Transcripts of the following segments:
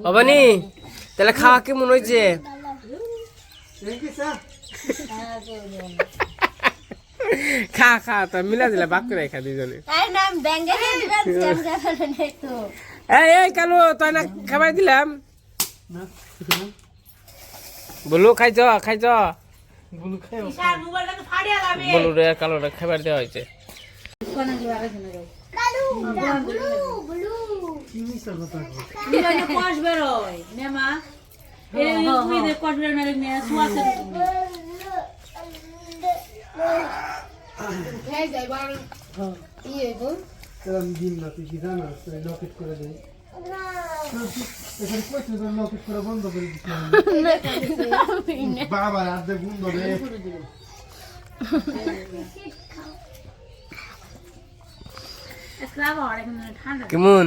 অবনি তাহলে খাওয়া কেমন হয়েছে? খা খা তো মিলা দিলা বাক করে খা দুজনে। এই কালু তুই না খাবার দিলাম বলু খাইছ খাইছ বলু রে কালু খাবার দেওয়া হয়েছে। বাবা আর গুণ ধরে কেমন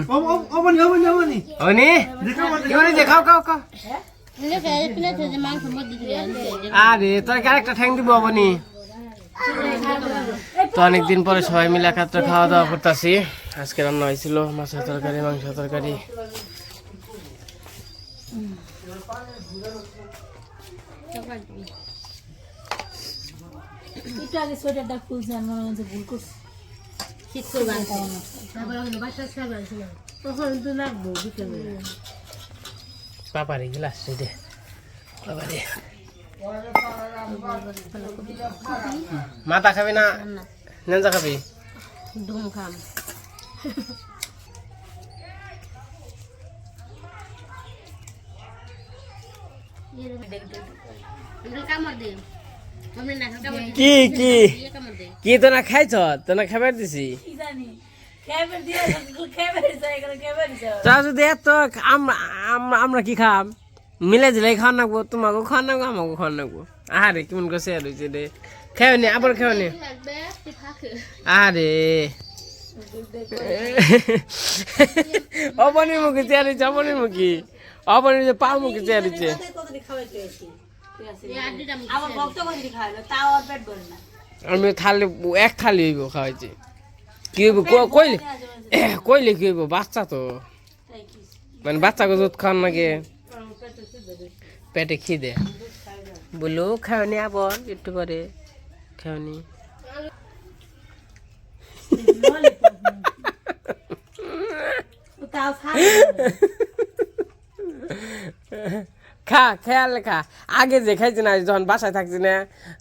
খাও খাও খাও। আরে তোর আরেকটা ঠ্যাং দিব অবনি। তো অনেকদিন পরে সবাই মিলে একত্র খাওয়া দাওয়া করতেছি। আজকে রান্না হয়েছিল মাছের তরকারি মাংস তরকারি। বাবারে গিলাস দে বাবারে মাথা খাবি না নেঞ্জা খাবি? ধুম খাম কি কি কি তো না খাইছ তো না খাবার দিছি তা যদি এত আমরা কি খাম মিলে দিলে খাওয়া নাকবো তোমাকেও খাওয়া নাকবো আমাকেও খাওয়া নাকবো। আরে কেমন করছে রয়েছে রে খেও নি আবার খেও নি। আরে অবনির মুখে চেয়ারিছে অবনির মুখী অবনির যে পা মুখে চেয়ারিছে। আমি থালি এক থালি হইব খাওয়াইছি কি হইব কইলে কইলে কি হইব বাচ্চা তো মানে বাচ্চাকে দুধ খাওয়ান নাকি পেটে খিদে বললো খাওনি আবার একটু পরে খাওনি। খা খেয়াল খা আগে যে খাইছে না যখন বাসায় থাকছি না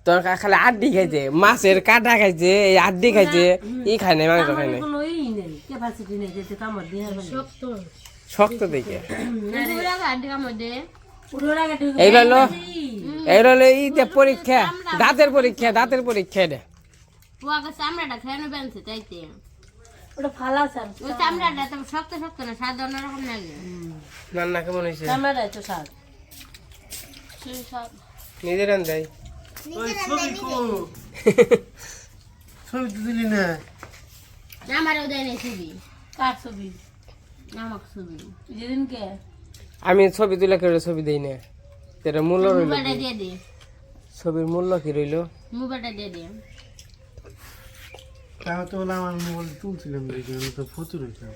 তখন খালি আড্ডি খাইছে মাছের কাটা খাইছে এই আড্ডি খাইছে ই খাই নাই মাংস খাই নাই শক্ত দেখে এইগুলো ইতে পরীক্ষা দাঁতের পরীক্ষা রে চামড়াটা খেয়ে বেনছে তাইতে ওটা ফালা ওই চামড়াটা তো শক্ত শক্ত না স্বাদ অন্যরকম লাগে। রান্না কেমন হয়েছে? চামড়াটা তো স্বাদ নিজে রান দেয় ছবি তো দিলি না আমারও দেয় নাই ছবি। কার ছবি? আমার ছবি যেদিনকে আমি ছবি তুলে করে ছবি দেই না তেরা মূল্য রইল মোবাইলটা দিয়ে দে ছবির মূল্য কি রইল মোবাইলটা দিয়ে দে। তাও তো বলে আমার মোবাইল তুলছিলাম দেখি আমি তো ফটো রইলাম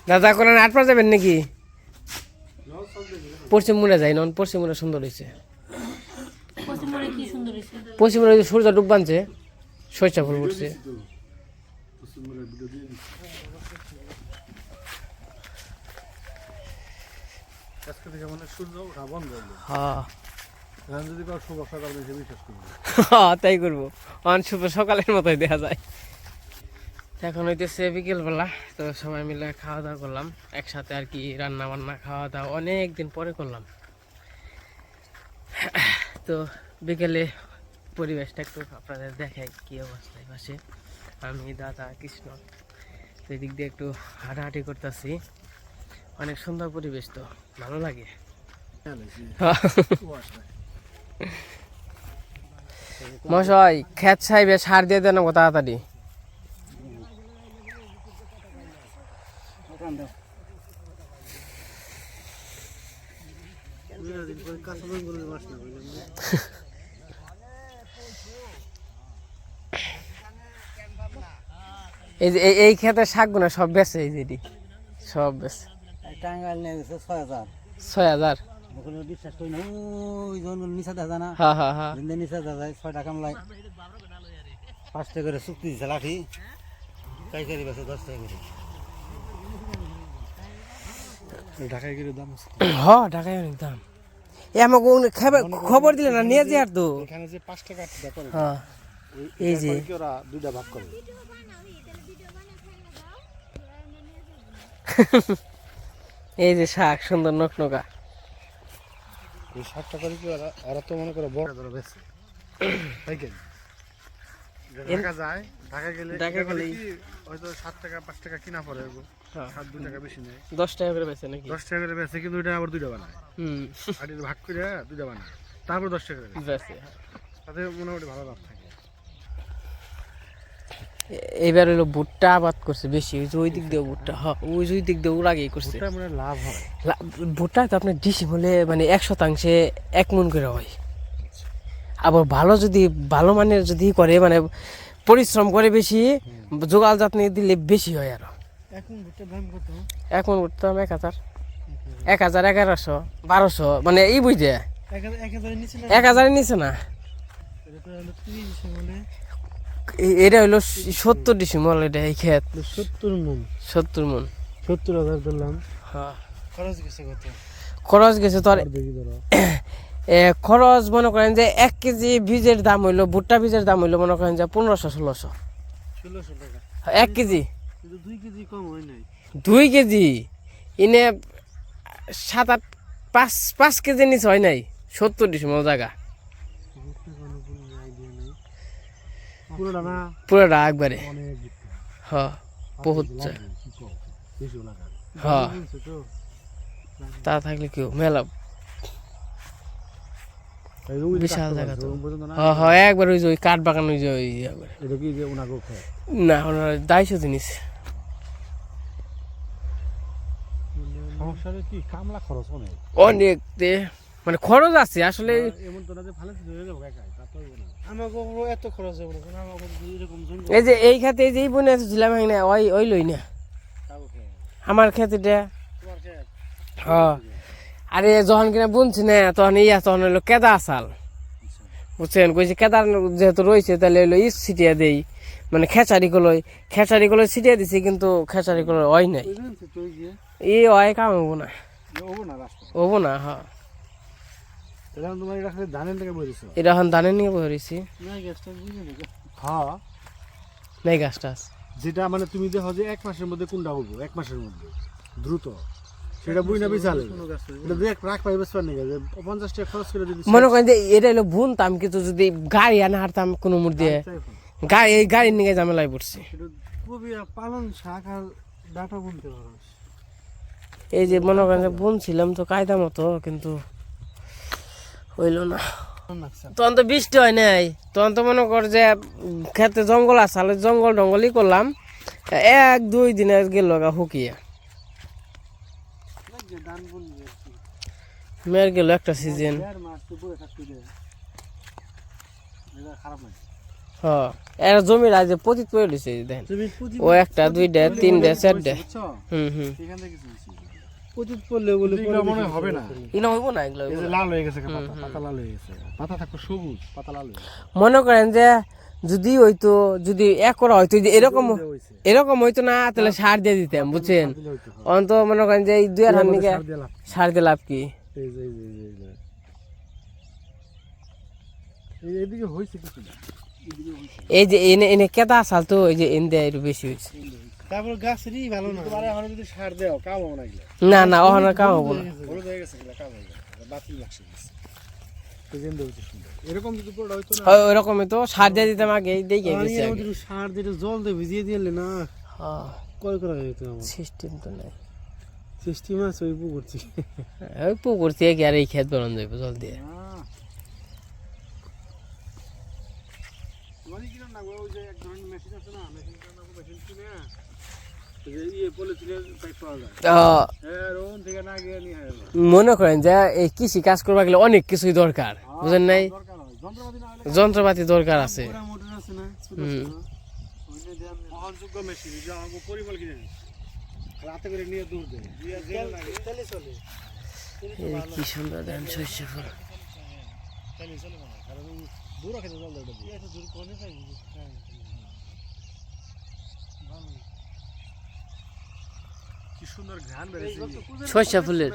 দাদা করেন 8 পা যাবেন নাকি? পশ্চিম মুড়ে যাই না পশ্চিম মুড়ে সুন্দর হয়েছে। পশ্চিম মুড়ে সূর্য ডুব বানছে সরিষা ফুল উঠছে। তাই করবো শুভ সকালের মতোই দেখা যায়। এখন হইতেছে বিকেলবেলা তো সবাই মিলে খাওয়া দাওয়া করলাম একসাথে আর কি রান্না বান্না খাওয়া দাওয়া অনেক দিন পরে করলাম। তো বিকেলে পরিবেশটা একটু আপনাদের দেখাই কি অবস্থায় পাশে আমি দাদা কৃষ্ণ তো এদিক দিয়ে একটু হাঁটাহাঁটি করতেছি। অনেক সুন্দর পরিবেশ তো ভালো লাগে। মশাই খেত সাহেবে সার দিয়ে দেন তাড়াতাড়ি। দুটা দিন পরে কাঁচা জঙ্গলের মাছ না বুঝলেন না? এই যে এই ক্ষেতের শাকগুলো সব বেচে, এই যেটি সব বেচে। টাঙ্গাইল নিয়ে গেছে 6000 6,000। ওখানে বিশ্বাস করি না, ওই জঙ্গল নিচা দেখা যায় না, হ্যাঁ হ্যাঁ হ্যাঁ। জিন্দে নিচা দেখা যায় 6 টাকা কামলায় 5 টাকা করে চুক্তি দিছে লাঠি, পাইকারি বেচে 10 টাকা করে। ঢাকায় গেলে দাম আছে, হ্যাঁ ঢাকায় অনেক দাম। আমাকে খবর দিলে না নিয়ে যে আর তো এখানে যে 5 টাকা টাকা করে, হ্যাঁ এই যে কি ওরা দুইটা ভাগ করে। এই যে শাক সুন্দর নকনকা। এই 60 টাকা করে কি ওরা তো মনে করে বড় ধরে বেচে পাইকারি। ঢাকা যায়, ঢাকা গেলে কি হয়তো 7 টাকা 5 টাকা কিনা পড়ে, 7-2 টাকা বেশি নেই, 10 টাকা করে বেচে নাকি? 10 টাকা করে বেচে, কিন্তু ওইটা আবার দুইটা বানায়, হুম আর এটা ভাগ করে দুইটা বানায়, তারপর 10 টাকা করে বেচে। তাতে মোটামুটি ভালো লাভ থাকে। এবার হলো ভুট্টা আবাদ করছে বেশি, ওই যে ওই দিক দিয়ে ভুট্টা, হ্যাঁ ওই যে ওই দিক দিয়ে ওর আগেই করছে। ওটা মানে লাভ হয়, ভুট্টা তো আপনার ডিসি হলে মানে 1 শতাংশে 1 মণ করে হয়। আবার ভালো যদি ভালো মানের যদি করে মানে পরিশ্রম করে বেশি, জোগাল যত্ন দিলে বেশি হয় আরো। এখন ভুট্টার দাম কত? এখন ভুট্টা 1000, 1000, 1100, 1200, মানে এই বুঝে 1000 নিচে না, 1000-এর নিচে না। এটা তো হলো 30 বলে, এটা হইলো 70 ডিসিমল, এটা এই ক্ষেত 70 মণ, 70 মণ। 70,000 ধরলাম, হ্যাঁ খরচ গেছে কত? খরচ গেছে তোর দেখি ধরো খরচ মনে করেন যে 1 কেজি বীজের দাম হইলো, ভুট্টা বীজের দাম হইলো মনে করেন যে 1500-1600 1600 টাকা 1 কেজি। কিন্তু 2 কেজি কম হয় নাই। 2 কেজি ইনে 7-8-5 কেজি নিচে হয় নাই, 70 ডিসিমল জায়গা পুরোটা না, পুরোটা একবারে। অনেক ভুট্টা, হ্যাঁ বহুত বেশি লাগা, হ্যাঁ বুঝছো তো? তা থাকলে কেউ মেলা এই ওই যে বিশাল কাজটা জায়গা তো। করছে, ওই পর্যন্ত না, হ্যাঁ হ্যাঁ একবার ওই যে ওই কাঠ বাগান, ওই যে ওই একবার। এটা কি যে ওনাকে খায়? না ওনার 250 জিনিস। সমস্যা কি কামলা খরচ অনেক, অনেক মানে খরচ আছে আসলে। এমন তো না যে ভালো কিছু হয়ে যাবে একা, তা তো হইব না। আমাকে এত খরচ হবে না, আমাকে এরকম জমি এই যে এই খাতে এই যে এই বনে ছিলাম না, ওই ওই লই না তাও খায়। আমার খেতে। তোমার খেত? হ্যাঁ আরে যখন কিনা বুনছি না তখন তখন হইলো কেদা আসাল, বুঝছেন? কইছে কেদার যেহেতু রয়েছে তাহলে হইলো ছিটিয়া দেই, মানে খেচারি গুলো ছিটিয়া দিছি, কিন্তু খেচারি গুলো হয় নাই, বুঝলেন তো তুই গিয়ে এই হয় কাম হবো না, হবো না রাস্তা। হবো না। হ্যাঁ এখন তোমার এটা খালি ধানের থেকে বলেছো এটা এখন ধানের নিয়ে বসেছি। না, গ্যাসটা বুঝে নাকি? হ্যাঁ, নাই গাছ টাছ যেটা মানে তুমি দেখো যে 1 মাসের মধ্যে কোনটা হবো, 1 মাসের মধ্যে দ্রুত, সেটা বুঝ না বিছালে এটা দেখ রাখ পাইবে সর নিয়ে যে 50 টাকা খরচ করে দিবি। মনে করেন যে এটা হলো বুনতাম, কিন্তু যদি গাড়ি আনা হারতাম কোনো মুড় দিয়ে, গাড়ি এই গাড়ির নিয়ে ঝামেলায় পড়ছি। এটা খুবই পালন শাক আর ডাটা বুনতে পারো। এই যে মনে করেন যে বুনছিলাম তো কায়দা মতো, কিন্তু হইলো না। তখন তো বৃষ্টি হয় নাই, তখন তো মনে কর যে খেতে জঙ্গল আছে, জঙ্গল টঙ্গলই করলাম, 1-2 দিনে গেল হুকিয়ে মেয়ের গেল একটা সিজন। হ্যাঁ এরা জমির আজ পতিত পড়ে দিছে দেখেন, ও 1টা 2টা 3টা 4টা। পতিত পড়লে বলে মনে হবে না, ইনা হইব না, এগুলো এই যে লাল হয়ে গেছে পাতা, পাতা লাল হয়ে গেছে, পাতা থাকো সবুজ, পাতা লাল হয়ে গেছে। মনে করেন যে যদি হইতো, যদি এক করা হইতো যে এরকম হইতো না, তাহলে সার দিয়ে দিতাম, বুঝছেন? অন্ত মনে করেন যে এই 2 হাত নিকে সার দিয়ে লাভ কি? এদিকে হইছে কিছু না, এই যে এনে এনে কেদা আসাল তো, এই যে এনে একটু বেশি হয়েছে। তারপর গাছেরই ভালো না, তোমার এখন যদি সার দেও কাম হবে না, এগুলা না না ওখানে কাম হবো না। হলুদ হয়ে গেছে, এগুলা কাম হয়ে যাবে, বাতিল লাগছে এরকম যদি পড়া হইতো না, ওই রকমই তো সার দিয়ে দিতাম আগে, দেখে গেছে আগে। সার দিয়ে জল দিয়ে ভিজিয়ে দিলে না, হ্যাঁ কয় করা হইতো আমার সিস্টেম তো নাই, সিস্টেম আছে ওই পুকুরছি, ওই পুকুর থেকে আর এই ক্ষেত বানানো যাবে জল দিয়ে। ওই যে এক ধরনের মেশিন আছে না, মেশিন কিনে মনে করেন যে এই কৃষি কাজ করবা গেলে অনেক কিছুই দরকার, বুঝেন নাই? যন্ত্রপাতি দরকার আছে। কি সুন্দর দেন শস্য ফুল। কি সুন্দর ঘ্রাণ বেরিয়েছে শস্য ফুলের।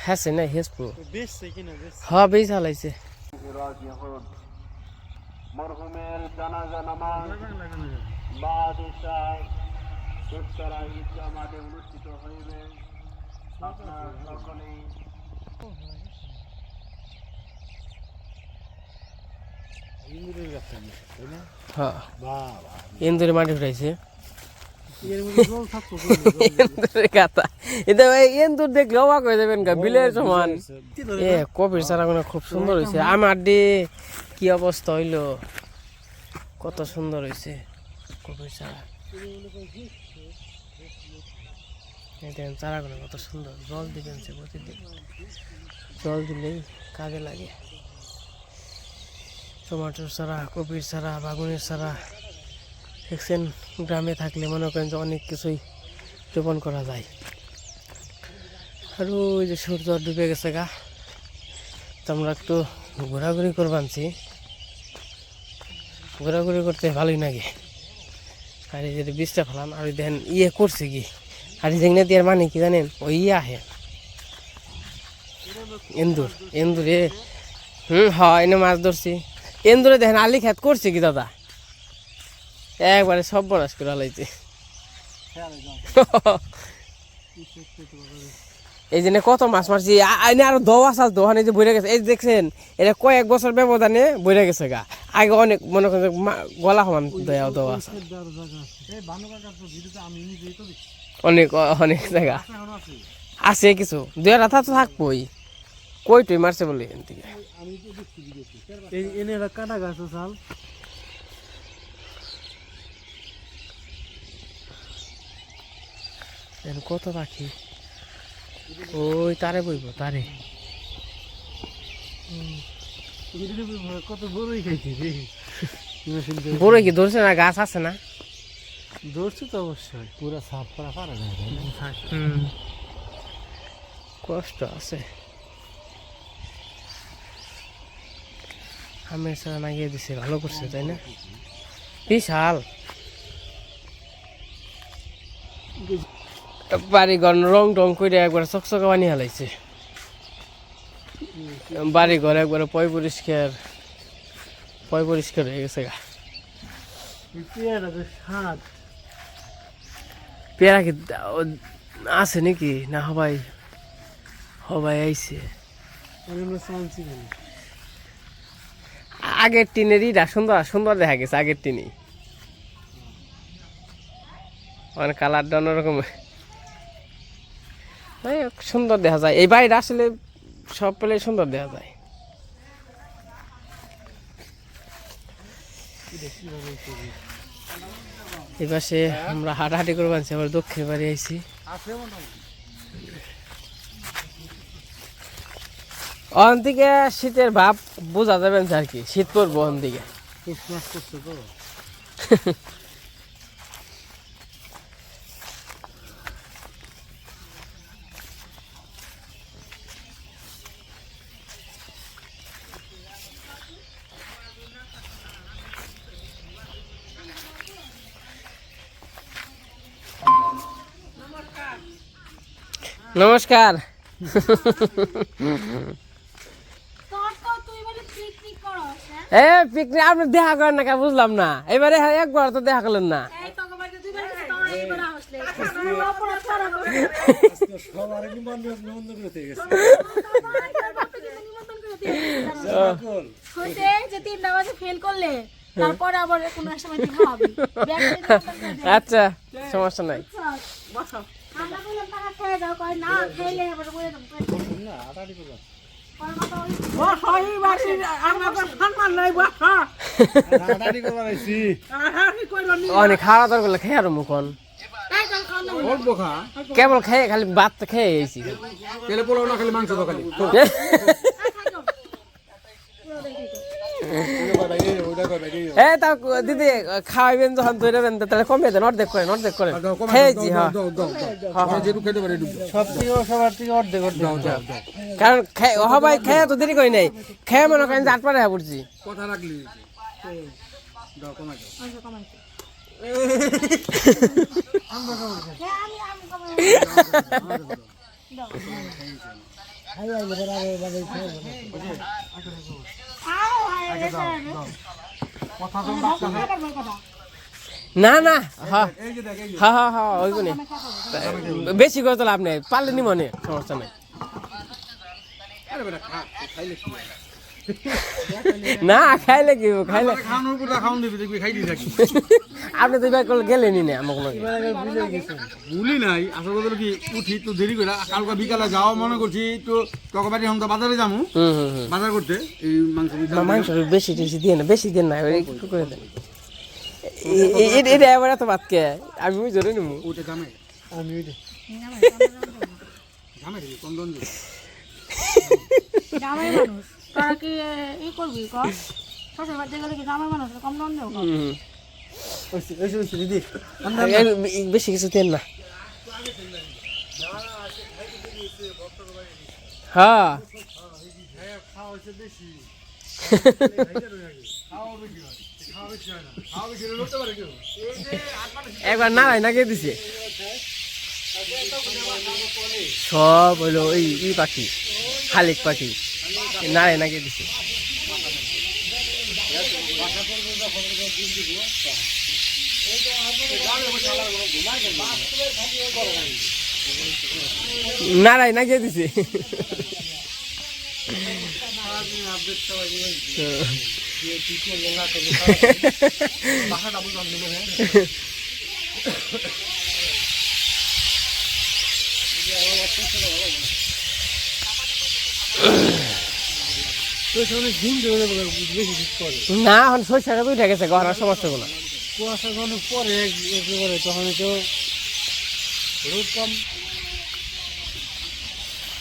হ্যাঁ না হেসপো বেশছে কিনা হ্যাঁ বেশ হালাইছে। মরহুমের জানাজা নামাজ বাদশাহ উত্তরা ঈদগাহ মাঠে অনুষ্ঠিত হইবে। আপনার সকলেই হ্যাঁ ইন্দুরে মাটি উঠাইছে। ইন্দুর দেখলে অবাক হয়ে যাবেন গা, বিলের সমান। এ কপির চারা খুব সুন্দর হয়েছে। আমার ডে কি অবস্থা হইলো, কত সুন্দর হয়েছে কপির চারা। চারাগুলো কত সুন্দর, জল দিবেন প্রতিদিন, জল দিলেই কাজে লাগে। টমেটোর চারা, কপির চারা, বাগুনের চারা দেখছেন। গ্রামে থাকলে মনে করেন যে অনেক কিছুই রোপণ করা যায়। আর ওই যে সূর্য ডুবে গেছে গা, তো আমরা একটু ঘোরাঘুরি করবানছি। ঘোরাঘুরি করতে ভালোই লাগে। আর এই যে বীজটা ফেলান, আর দেখেন ইয়ে করছে কি, আর যেখানে দিয়ে মানে কি জানেন, ওই ইয়ে আহে এন্দুর। এন্দুরে হয় এনে মাছ ধরছি। এন্দুরে দেখেন আলি খেত করছে কি দাদা, একবারে সব বনাস করে হালাইছে। এই জন্য কত মাছ মারছি। আইনে আরো দোয়া সাল দোহানে যে বইরে গেছে। এই দেখছেন এটা কয়েক বছর ব্যবধানে বইরে গেছে গা। আগে অনেক মনে করেন গলা সমান দয়া দোয়া সাল অনেক অনেক জায়গা আছে। কিছু দুই রাতা তো থাকবোই, কই টই মারছে বলে এখান থেকে। কাটা গাছ চাল কত পাখি ওই তারে বইব তারে। কত বড়ই খাইছি বড় কি ধরছে না, গাছ আছে না? ধরছি তো অবশ্যই, পুরা সাফ করা পারে না। কষ্ট আছে। আমের চারা লাগিয়ে দিছে, ভালো করছে তাই না? বিশাল বাড়িঘর রং টং করে একবার চকচকা বানিয়ে হালাইছে। বাড়িঘর একবারে পয় পরিষ্কার হয়ে গেছে গা। পেয়ারা কি আছে নাকি না? হবাই আইছে। আগের টিনের ইটা সুন্দর সুন্দর দেখা গেছে। আগের টিনই মানে কালারটা অন্যরকম সুন্দর দেখা যায়। এই বাড়িটা আসলে সব পেলে সুন্দর দেখা যায়। এই পাশে আমরা হাঁটাহাঁটি করে বানছি, আবার দক্ষিণ বাড়ি আইছি। ওখান থেকে শীতের ভাব বোঝা যাবেন আর কি, শীত পড়বো ওখান থেকে। নমস্কার। পিকনিক আপনি দেখা করেন না, কে বুঝলাম না। এবারে একবার তো দেখা করলেন না। আচ্ছা সমস্যা নাই। অনেক খাওয়া দাওয়া করলে খেয়ে আর মুখন অল্প খা কেবল খেয়ে খালি ভাত খেয়ে গেছি তেলে পোলাও না খালি মাংস তো খালি এ তা দিদি খাওয়াইবেন যখন ধরবেন তাহলে কমিয়ে দেন অর্ধেক করেন খেয়েছি হ্যাঁ যেটুকু খেতে পারে সব থেকে সবার থেকে অর্ধেক কারণ সবাই খেয়ে তো দেরি করি নাই খেয়ে মনে করেন যে 8 পারে পড়ছি কথা রাখলি না না হ্যাঁ হ্যাঁ হ্যাঁ হ্যাঁ ওই কোনে বেশি করে তো লাভ নেই পারলে নি মনে সমস্যা নেই না খাইলে কি খাইলে আপনি তো এবার গেলেনি না আমাকে ভুলি নাই আসলে কথা কি উঠি তো দেরি করে কালকে বিকালে যাওয়া মনে করছি তো টকবাড়ি হম তো বাজারে যাবো বাজার করতে এই মাংস বেশি টেশি দিয়ে না বেশি দিন না একটু করে দেন এটা এবার এত ভাত কে আমি ওই জন্য নিবো ওটা জামে আমি জামে কম দন গ্রামের মানুষ তোরা কি ই করবি কর শ্বশুর বাড়িতে গেলে কি গ্রামের মানুষ কম দাম দেবো বেশি কিছু দেন না হ্যাঁ একবার নাড়াই না গিয়ে দিছে সব হইলো ই পাখি শালিক পাখি নাড়াই না গিয়ে দিছে নাড়াই না গিয়ে দিছে না এখন সরষাটা তো উঠে গেছে গহনার সমস্যা গুলো কুয়াশা ঘন পরে একেবারে তখন তো রোদ কম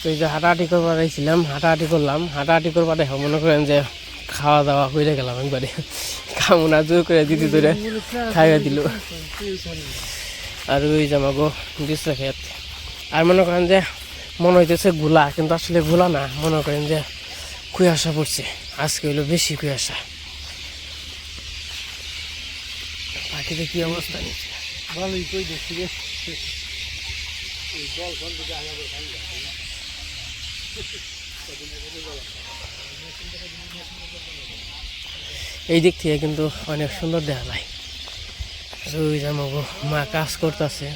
তো এই যে হাঁটাহাঁটি করবার আইছিলাম হাঁটাহাঁটি করলাম হাঁটাহাঁটি করবার দেখো মনে করেন যে খাওয়া দাওয়া করে গেলাম একবারে কামনা জোর করে দিদি ধরে খাইয়ে দিল আর ওই জামাগো দিচ্ছে খেত আর মনে করেন যে মনে হইতেছে গোলা কিন্তু আসলে গোলা না মনে করেন যে কুয়াশা পড়ছে আজকে হইলো বেশি কুয়াশা পাখিতে কি অবস্থা নিচ্ছে ভালোই কই দেখছি এই দিক থেকে কিন্তু অনেক সুন্দর দেখা যায় ওই জামাগো মা কাজ করতেছে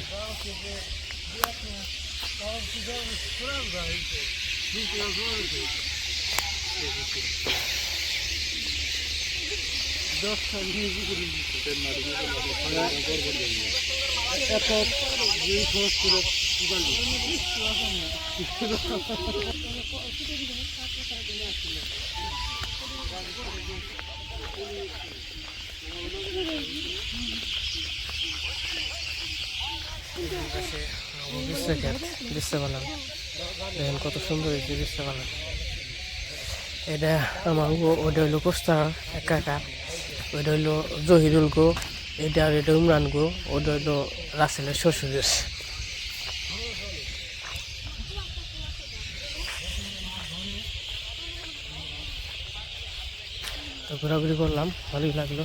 বুঝতে পারলাম দেখেন কত সুন্দর হয়েছে বুঝতে পারলাম এটা আমার ওটা হইলো কোস্তার কাকা ওইটা হইলো জহিরুল গো এটা আর এটা ইমরান গো ওটা হইলো রাসেলের শ্বশুরের তো ঘোরাঘুরি করলাম ভালোই লাগলো